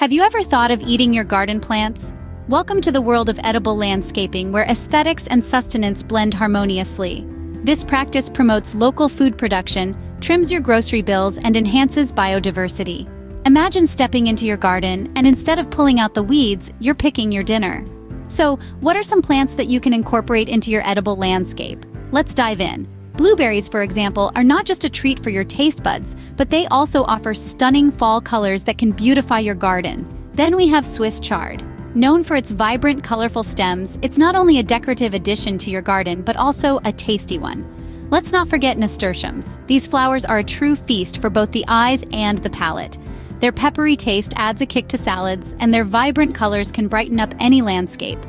Have you ever thought of eating your garden plants? Welcome to the world of edible landscaping where aesthetics and sustenance blend harmoniously. This practice promotes local food production, trims your grocery bills, and enhances biodiversity. Imagine stepping into your garden and instead of pulling out the weeds, you're picking your dinner. So, what are some plants that you can incorporate into your edible landscape? Let's dive in. Blueberries, for example, are not just a treat for your taste buds, but they also offer stunning fall colors that can beautify your garden. Then we have Swiss chard. Known for its vibrant, colorful stems, it's not only a decorative addition to your garden, but also a tasty one. Let's not forget nasturtiums. These flowers are a true feast for both the eyes and the palate. Their peppery taste adds a kick to salads, and their vibrant colors can brighten up any landscape.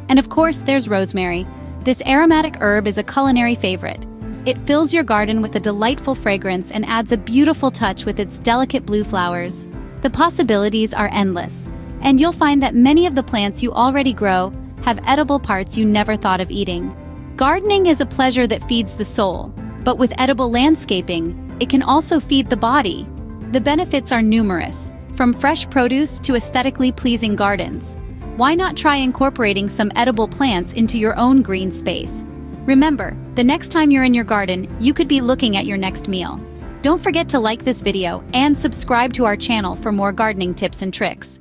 And of course, there's rosemary. This aromatic herb is a culinary favorite. It fills your garden with a delightful fragrance and adds a beautiful touch with its delicate blue flowers. The possibilities are endless, and you'll find that many of the plants you already grow have edible parts you never thought of eating. Gardening is a pleasure that feeds the soul, but with edible landscaping, it can also feed the body. The benefits are numerous, from fresh produce to aesthetically pleasing gardens. Why not try incorporating some edible plants into your own green space? Remember, the next time you're in your garden, you could be looking at your next meal. Don't forget to like this video and subscribe to our channel for more gardening tips and tricks.